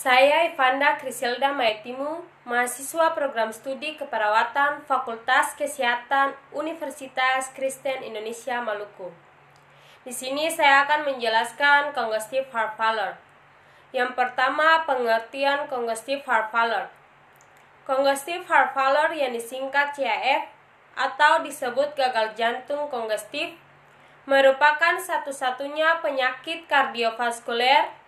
Saya Ivanda Kriselda Maetimu, mahasiswa program studi keperawatan Fakultas Kesehatan Universitas Kristen Indonesia Maluku. Di sini saya akan menjelaskan congestive heart failure. Yang pertama, pengertian congestive heart failure. Congestive heart failure yang disingkat CHF atau disebut gagal jantung kongestif merupakan satu-satunya penyakit kardiovaskuler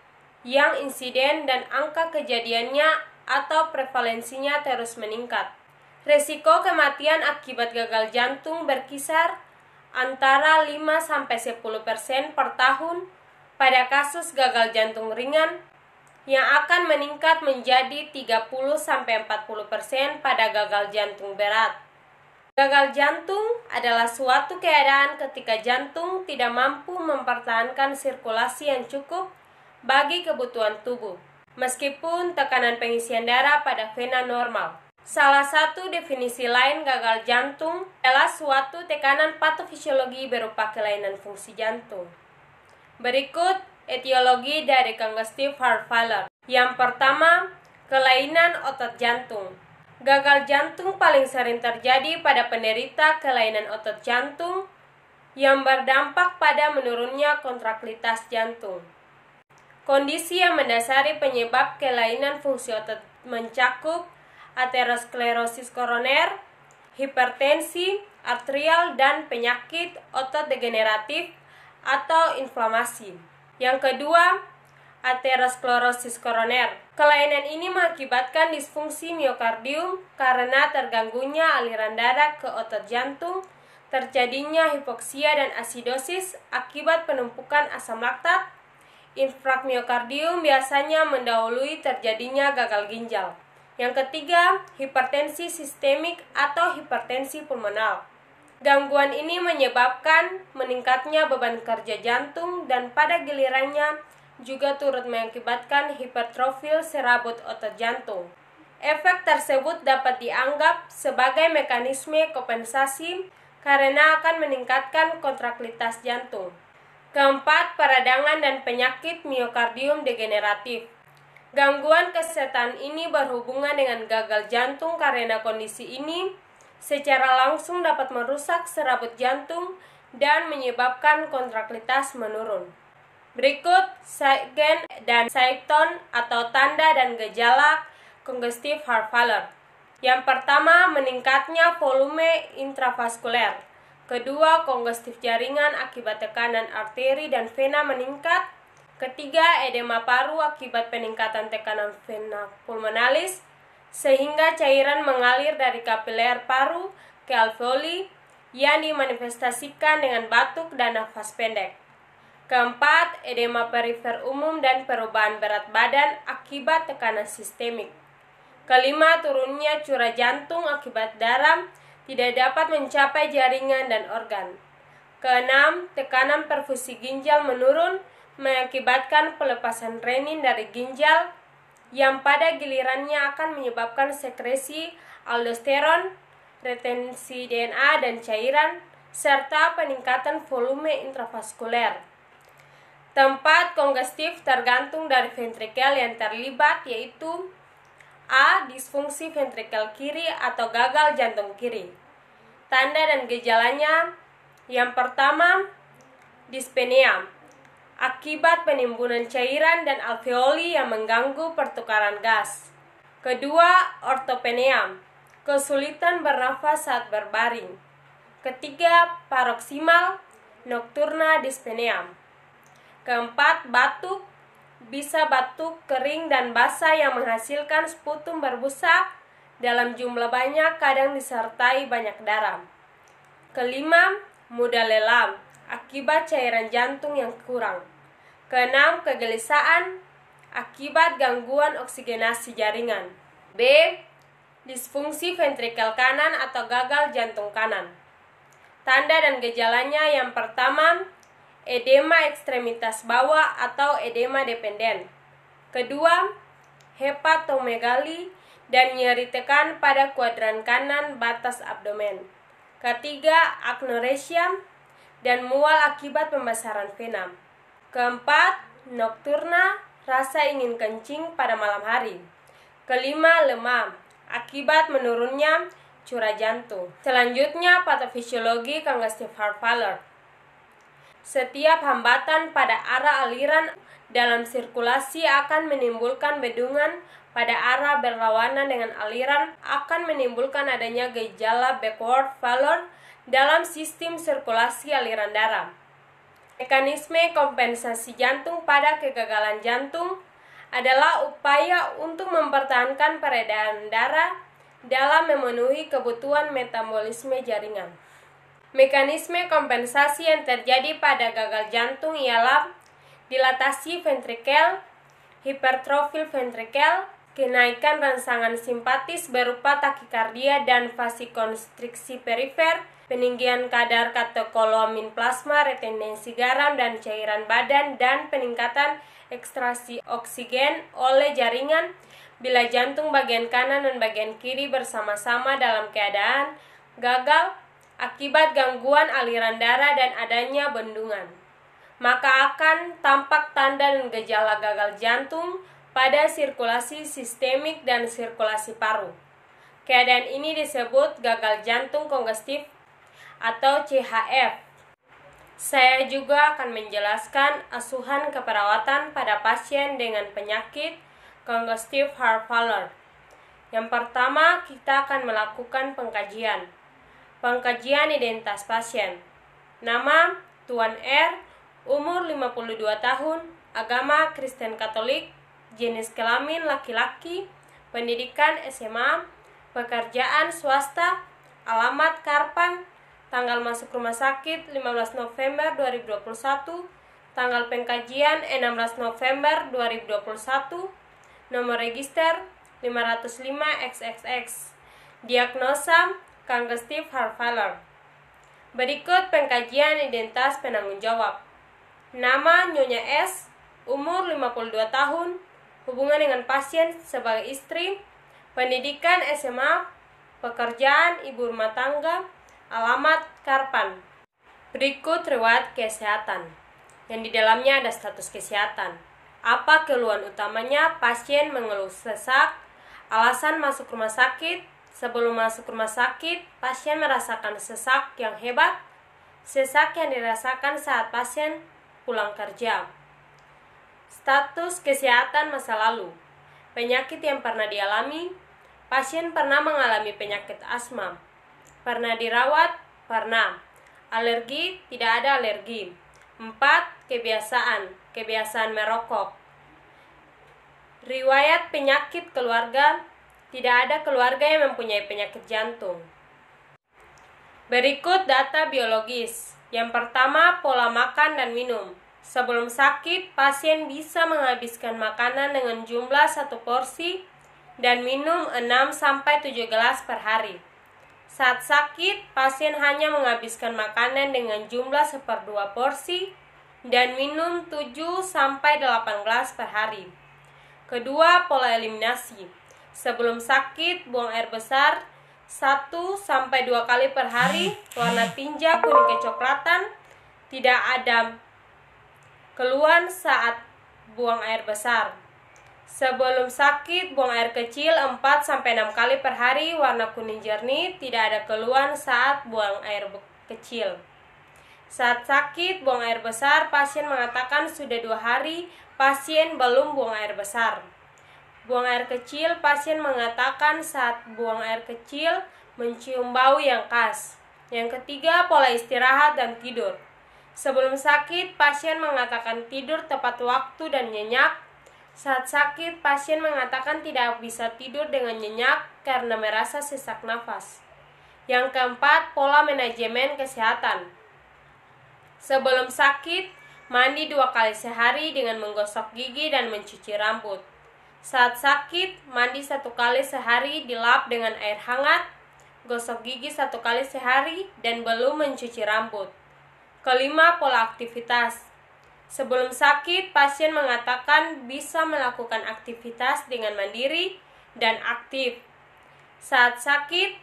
yang insiden dan angka kejadiannya atau prevalensinya terus meningkat. Risiko kematian akibat gagal jantung berkisar antara 5-10% per tahun pada kasus gagal jantung ringan yang akan meningkat menjadi 30-40% pada gagal jantung berat. Gagal jantung adalah suatu keadaan ketika jantung tidak mampu mempertahankan sirkulasi yang cukup bagi kebutuhan tubuh, meskipun tekanan pengisian darah pada vena normal. Salah satu definisi lain gagal jantung adalah suatu tekanan patofisiologi berupa kelainan fungsi jantung. Berikut etiologi dari congestive heart failure. Yang pertama, kelainan otot jantung. Gagal jantung paling sering terjadi pada penderita kelainan otot jantung yang berdampak pada menurunnya kontraktilitas jantung. Kondisi yang mendasari penyebab kelainan fungsi otot mencakup aterosklerosis koroner, hipertensi arterial, dan penyakit otot degeneratif atau inflamasi. Yang kedua, aterosklerosis koroner. Kelainan ini mengakibatkan disfungsi miokardium karena terganggunya aliran darah ke otot jantung, terjadinya hipoksia dan asidosis akibat penumpukan asam laktat. Infark miokardium biasanya mendahului terjadinya gagal ginjal. Yang ketiga, hipertensi sistemik atau hipertensi pulmonal. Gangguan ini menyebabkan meningkatnya beban kerja jantung dan pada gilirannya juga turut mengakibatkan hipertrofil serabut otot jantung. Efek tersebut dapat dianggap sebagai mekanisme kompensasi karena akan meningkatkan kontraktilitas jantung. Keempat, peradangan dan penyakit miokardium degeneratif. Gangguan kesehatan ini berhubungan dengan gagal jantung karena kondisi ini secara langsung dapat merusak serabut jantung dan menyebabkan kontraktilitas menurun. Berikut Sagan dan Saipton atau tanda dan gejala congestive heart failure. Yang pertama, meningkatnya volume intravaskuler. Kedua, kongestif jaringan akibat tekanan arteri dan vena meningkat. Ketiga, edema paru akibat peningkatan tekanan vena pulmonalis sehingga cairan mengalir dari kapiler paru ke alveoli yang dimanifestasikan dengan batuk dan nafas pendek. Keempat, edema perifer umum dan perubahan berat badan akibat tekanan sistemik. Kelima, turunnya curah jantung akibat darah tidak dapat mencapai jaringan dan organ. Keenam, tekanan perfusi ginjal menurun mengakibatkan pelepasan renin dari ginjal yang pada gilirannya akan menyebabkan sekresi aldosteron, retensi DNA dan cairan, serta peningkatan volume intravaskuler. Tempat kongestif tergantung dari ventrikel yang terlibat, yaitu A. Disfungsi ventrikel kiri atau gagal jantung kiri. Tanda dan gejalanya. Yang pertama, dispnea akibat penimbunan cairan dan alveoli yang mengganggu pertukaran gas. Kedua, ortopnea, kesulitan bernafas saat berbaring. Ketiga, paroksimal nocturna dyspnea. Keempat, batuk, bisa batuk kering dan basah yang menghasilkan sputum berbusa dalam jumlah banyak, kadang disertai banyak darah. Kelima, mudah lelah akibat cairan jantung yang kurang. Keenam, kegelisahan akibat gangguan oksigenasi jaringan. B. Disfungsi ventrikel kanan atau gagal jantung kanan. Tanda dan gejalanya. Yang pertama, edema ekstremitas bawah atau edema dependen. Kedua, hepatomegali dan nyeri tekan pada kuadran kanan batas abdomen. Ketiga, agnoresia dan mual akibat pembesaran vena. Keempat, nocturna rasa ingin kencing pada malam hari. Kelima, lemah, akibat menurunnya curah jantung. Selanjutnya, patofisiologi congestive heart failure. Setiap hambatan pada arah aliran dalam sirkulasi akan menimbulkan bendungan pada arah berlawanan dengan aliran, akan menimbulkan adanya gejala backward failure dalam sistem sirkulasi aliran darah. Mekanisme kompensasi jantung pada kegagalan jantung adalah upaya untuk mempertahankan peredaran darah dalam memenuhi kebutuhan metabolisme jaringan. Mekanisme kompensasi yang terjadi pada gagal jantung ialah dilatasi ventrikel, hipertrofi ventrikel, kenaikan rangsangan simpatis berupa takikardia dan vasokonstriksi perifer, peninggian kadar katekolamin plasma, retensi garam dan cairan badan, dan peningkatan ekstraksi oksigen oleh jaringan bila jantung bagian kanan dan bagian kiri bersama-sama dalam keadaan gagal akibat gangguan aliran darah dan adanya bendungan. Maka akan tampak tanda dan gejala gagal jantung pada sirkulasi sistemik dan sirkulasi paru. Keadaan ini disebut gagal jantung kongestif atau CHF. Saya juga akan menjelaskan asuhan keperawatan pada pasien dengan penyakit congestive heart failure. Yang pertama, kita akan melakukan pengkajian. Pengkajian identitas pasien. Nama, Tuan R, umur 52 tahun, agama Kristen Katolik, jenis kelamin laki-laki, pendidikan SMA, pekerjaan swasta, alamat Karpan, tanggal masuk rumah sakit 15 November 2021, tanggal pengkajian 16 November 2021, nomor register 505XXX, diagnosa congestive heart failure. Berikut pengkajian identitas penanggung jawab. Nama Nyonya S, umur 52 tahun, hubungan dengan pasien sebagai istri, pendidikan SMA, pekerjaan ibu rumah tangga, alamat Karpan. Berikut riwayat kesehatan, yang di dalamnya ada status kesehatan. Apa keluhan utamanya? Pasien mengeluh sesak, alasan masuk rumah sakit. Sebelum masuk rumah sakit, pasien merasakan sesak yang hebat, sesak yang dirasakan saat pasien pulang kerja. Status kesehatan masa lalu. Penyakit yang pernah dialami. Pasien pernah mengalami penyakit asma. Pernah dirawat? Pernah. Alergi? Tidak ada alergi. 4. Kebiasaan merokok. Riwayat penyakit keluarga. Tidak ada keluarga yang mempunyai penyakit jantung. Berikut data biologis. Yang pertama, pola makan dan minum. Sebelum sakit, pasien bisa menghabiskan makanan dengan jumlah 1 porsi dan minum 6-7 gelas per hari. Saat sakit, pasien hanya menghabiskan makanan dengan jumlah 1/2 porsi dan minum 7-8 gelas per hari. Kedua, pola eliminasi. Sebelum sakit, buang air besar 1-2 kali per hari, warna tinja kuning kecoklatan, tidak ada keluhan saat buang air besar. Sebelum sakit, buang air kecil 4-6 kali per hari, warna kuning jernih, tidak ada keluhan saat buang air kecil. Saat sakit, buang air besar, pasien mengatakan sudah 2 hari, pasien belum buang air besar. Buang air kecil, pasien mengatakan saat buang air kecil mencium bau yang khas. Yang ketiga, pola istirahat dan tidur. Sebelum sakit, pasien mengatakan tidur tepat waktu dan nyenyak. Saat sakit, pasien mengatakan tidak bisa tidur dengan nyenyak karena merasa sesak nafas. Yang keempat, pola manajemen kesehatan. Sebelum sakit, mandi 2 kali sehari dengan menggosok gigi dan mencuci rambut. Saat sakit, mandi 1 kali sehari dilap dengan air hangat, gosok gigi 1 kali sehari, dan belum mencuci rambut. Kelima, pola aktivitas. Sebelum sakit, pasien mengatakan bisa melakukan aktivitas dengan mandiri dan aktif. Saat sakit,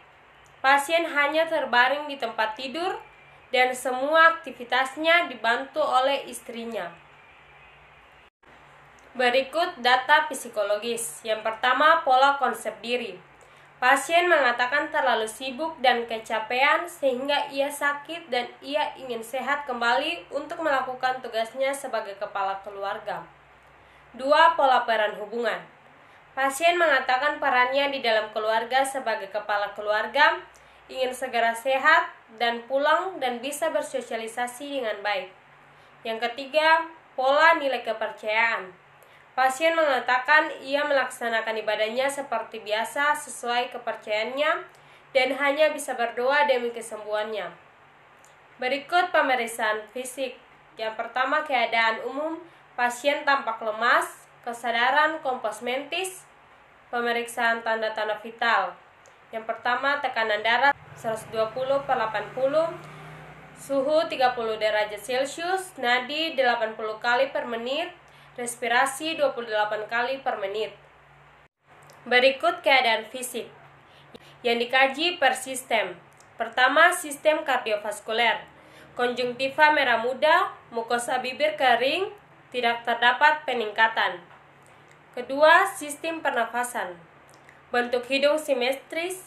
pasien hanya terbaring di tempat tidur dan semua aktivitasnya dibantu oleh istrinya. Berikut data psikologis. Yang pertama, pola konsep diri. Pasien mengatakan terlalu sibuk dan kecapean sehingga ia sakit dan ia ingin sehat kembali untuk melakukan tugasnya sebagai kepala keluarga. 2. Pola peran hubungan. Pasien mengatakan perannya di dalam keluarga sebagai kepala keluarga, ingin segera sehat dan pulang dan bisa bersosialisasi dengan baik. Yang ketiga, pola nilai kepercayaan. Pasien mengatakan ia melaksanakan ibadahnya seperti biasa sesuai kepercayaannya dan hanya bisa berdoa demi kesembuhannya. Berikut pemeriksaan fisik. Yang pertama, keadaan umum. Pasien tampak lemas, kesadaran kompos mentis. Pemeriksaan tanda-tanda vital. Yang pertama, tekanan darah 120/80, suhu 30 derajat Celcius, nadi 80 kali per menit, respirasi 28 kali per menit. Berikut keadaan fisik yang dikaji per sistem. Pertama, sistem kardiovaskuler. Konjungtiva merah muda, mukosa bibir kering, tidak terdapat peningkatan. Kedua, sistem pernafasan. Bentuk hidung simetris,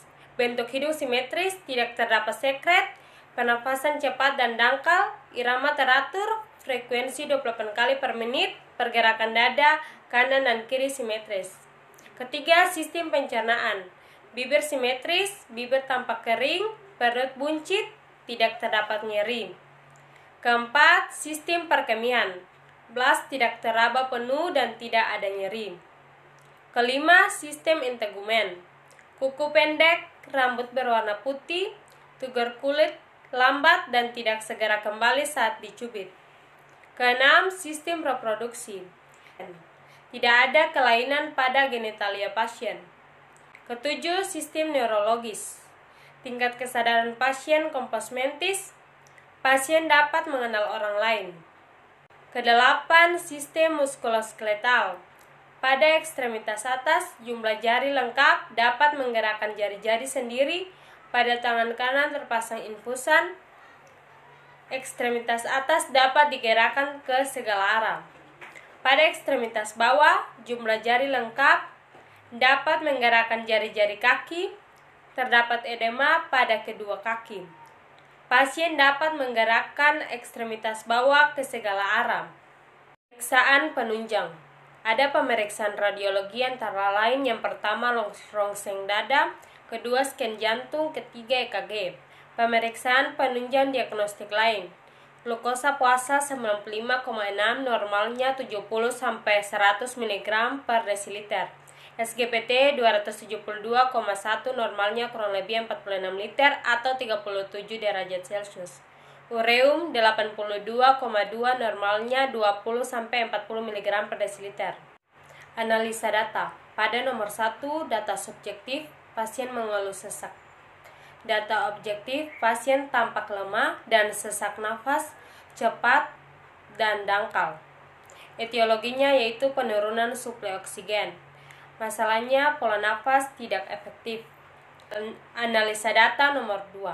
tidak terdapat sekret, pernafasan cepat dan dangkal, irama teratur, frekuensi 28 kali per menit, pergerakan dada kanan dan kiri simetris. Ketiga, sistem pencernaan. Bibir simetris, bibir tampak kering, perut buncit, tidak terdapat nyeri. Keempat, sistem perkemihan. Blas tidak teraba penuh dan tidak ada nyeri. Kelima, sistem integumen. Kuku pendek, rambut berwarna putih, tugur kulit lambat dan tidak segera kembali saat dicubit. Keenam, sistem reproduksi. Tidak ada kelainan pada genitalia pasien. Ketujuh, sistem neurologis. Tingkat kesadaran pasien kompos mentis. Pasien dapat mengenal orang lain. Kedelapan, sistem muskuloskeletal. Pada ekstremitas atas, jumlah jari lengkap dapat menggerakkan jari-jari sendiri. Pada tangan kanan terpasang infusan. Ekstremitas atas dapat digerakkan ke segala arah. Pada ekstremitas bawah, jumlah jari lengkap dapat menggerakkan jari-jari kaki. Terdapat edema pada kedua kaki. Pasien dapat menggerakkan ekstremitas bawah ke segala arah. Pemeriksaan penunjang. Ada pemeriksaan radiologi antara lain yang pertama rongseng dada, kedua scan jantung, ketiga EKG. Pemeriksaan penunjang diagnostik lain. Glukosa puasa 95,6, normalnya 70-100 mg per desiliter. SGPT 272,1, normalnya kurang lebih 46 liter atau 37 derajat Celcius. Ureum 82,2, normalnya 20-40 mg per desiliter. Analisa data. Pada nomor 1, data subjektif, pasien mengeluh sesak. Data objektif, pasien tampak lemah dan sesak nafas cepat dan dangkal. Etiologinya yaitu penurunan suplai oksigen. Masalahnya pola nafas tidak efektif. Analisa data nomor 2.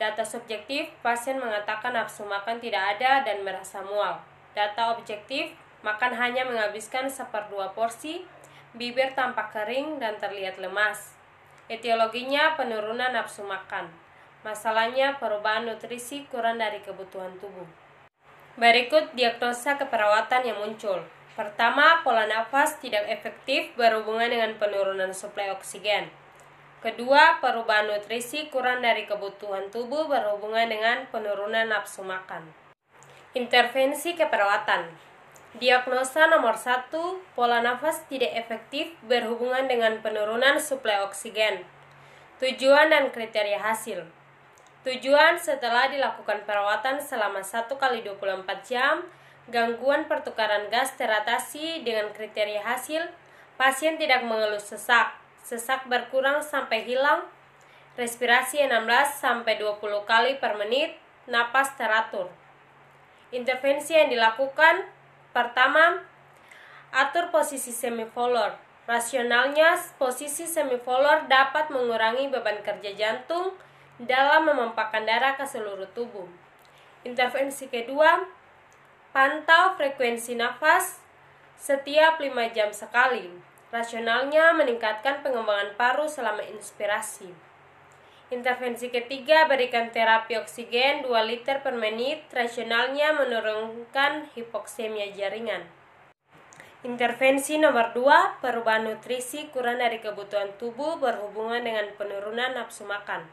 Data subjektif, pasien mengatakan nafsu makan tidak ada dan merasa mual. Data objektif, makan hanya menghabiskan 1/2 porsi, bibir tampak kering dan terlihat lemas. Etiologinya penurunan nafsu makan. Masalahnya perubahan nutrisi kurang dari kebutuhan tubuh. Berikut diagnosa keperawatan yang muncul. Pertama, pola nafas tidak efektif berhubungan dengan penurunan suplai oksigen. Kedua, perubahan nutrisi kurang dari kebutuhan tubuh berhubungan dengan penurunan nafsu makan. Intervensi keperawatan. Diagnosa nomor 1, pola nafas tidak efektif berhubungan dengan penurunan suplai oksigen. Tujuan dan kriteria hasil. Tujuan setelah dilakukan perawatan selama 1x24 jam, gangguan pertukaran gas teratasi dengan kriteria hasil, pasien tidak mengeluh sesak, sesak berkurang sampai hilang, respirasi 16-20 kali per menit, napas teratur. Intervensi yang dilakukan. Pertama, atur posisi semifolor. Rasionalnya, posisi semifolor dapat mengurangi beban kerja jantung dalam memompahkan darah ke seluruh tubuh. Intervensi kedua, pantau frekuensi nafas setiap 5 jam sekali. Rasionalnya meningkatkan pengembangan paru selama inspirasi. Intervensi ketiga, berikan terapi oksigen 2 liter per menit. Rasionalnya menurunkan hipoksemia jaringan. Intervensi nomor 2, perubahan nutrisi kurang dari kebutuhan tubuh berhubungan dengan penurunan nafsu makan.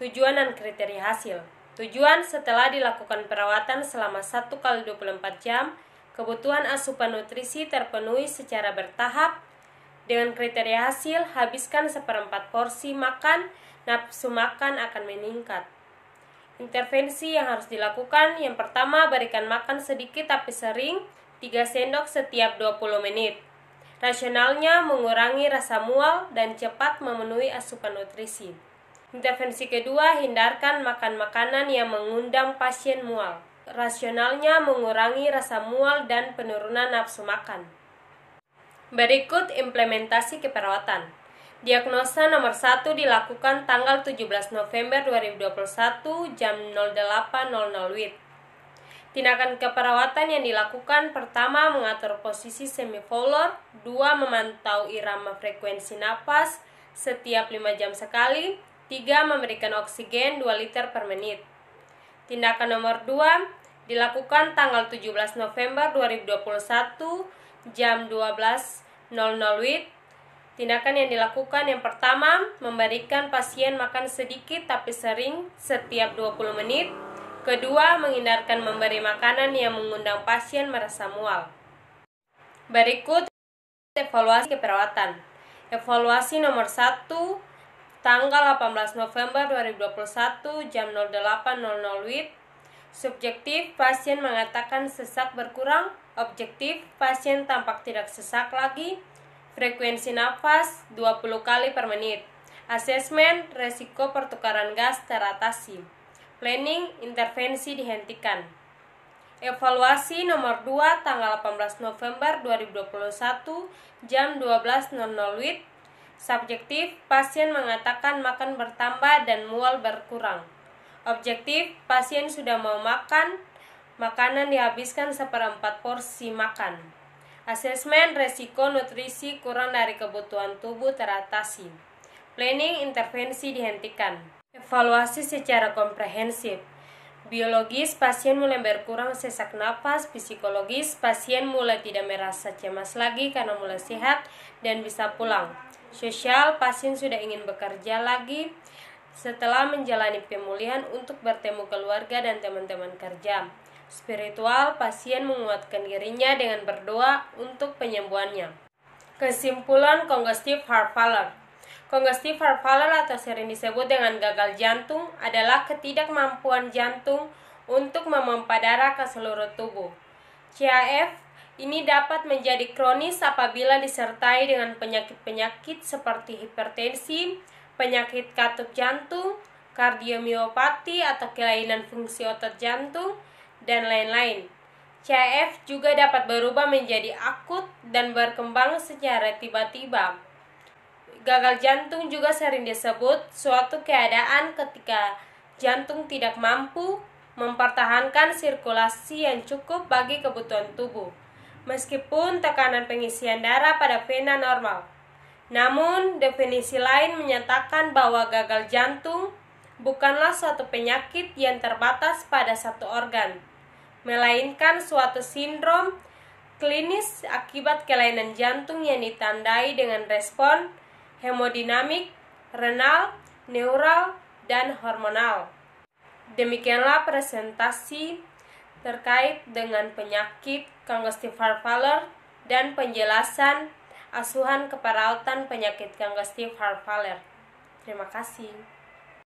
Tujuan dan kriteria hasil. Tujuan, setelah dilakukan perawatan selama 1x24 jam, kebutuhan asupan nutrisi terpenuhi secara bertahap. Dengan kriteria hasil, habiskan 1/4 porsi makan, nafsu makan akan meningkat. Intervensi yang harus dilakukan, yang pertama, berikan makan sedikit tapi sering, 3 sendok setiap 20 menit. Rasionalnya mengurangi rasa mual dan cepat memenuhi asupan nutrisi. Intervensi kedua, hindarkan makan makanan yang mengundang pasien mual. Rasionalnya mengurangi rasa mual dan penurunan nafsu makan. Berikut implementasi keperawatan. Diagnosa nomor 1 dilakukan tanggal 17 November 2021 jam 08.00 WIB. Tindakan keperawatan yang dilakukan, pertama, mengatur posisi semipolar, 2, memantau irama frekuensi napas setiap 5 jam sekali, 3, memberikan oksigen 2 liter per menit. Tindakan nomor 2 dilakukan tanggal 17 November 2021 jam 12.00 WIB. Tindakan yang dilakukan, yang pertama, memberikan pasien makan sedikit tapi sering setiap 20 menit. Kedua, menghindarkan memberi makanan yang mengundang pasien merasa mual. Berikut evaluasi keperawatan. Evaluasi nomor 1 tanggal 18 November 2021 jam 08.00 WIB. Subjektif, pasien mengatakan sesak berkurang. Objektif, pasien tampak tidak sesak lagi. Frekuensi nafas 20 kali per menit. Asesmen, resiko pertukaran gas teratasi. Planning, intervensi dihentikan. Evaluasi nomor 2 tanggal 18 November 2021 jam 12.00 WIB. Subjektif, pasien mengatakan makan bertambah dan mual berkurang. Objektif, pasien sudah mau makan, makanan dihabiskan 1/4 porsi makan. Asesmen, resiko nutrisi kurang dari kebutuhan tubuh teratasi. Planning, intervensi dihentikan. Evaluasi secara komprehensif. Biologis, pasien mulai berkurang sesak napas. Psikologis, pasien mulai tidak merasa cemas lagi karena mulai sehat dan bisa pulang. Sosial, pasien sudah ingin bekerja lagi setelah menjalani pemulihan untuk bertemu keluarga dan teman-teman kerja. Spiritual, pasien menguatkan dirinya dengan berdoa untuk penyembuhannya. Kesimpulan congestive heart failure. Congestive heart failure atau sering disebut dengan gagal jantung adalah ketidakmampuan jantung untuk memompa darah ke seluruh tubuh. CHF ini dapat menjadi kronis apabila disertai dengan penyakit-penyakit seperti hipertensi, penyakit katup jantung, kardiomiopati atau kelainan fungsi otot jantung, dan lain-lain. CHF juga dapat berubah menjadi akut dan berkembang secara tiba-tiba. Gagal jantung juga sering disebut suatu keadaan ketika jantung tidak mampu mempertahankan sirkulasi yang cukup bagi kebutuhan tubuh, meskipun tekanan pengisian darah pada vena normal. Namun, definisi lain menyatakan bahwa gagal jantung bukanlah suatu penyakit yang terbatas pada satu organ, melainkan suatu sindrom klinis akibat kelainan jantung yang ditandai dengan respon hemodinamik, renal, neural, dan hormonal. Demikianlah presentasi terkait dengan penyakit congestive heart failure dan penjelasan asuhan keperawatan penyakit congestive heart failure. Terima kasih.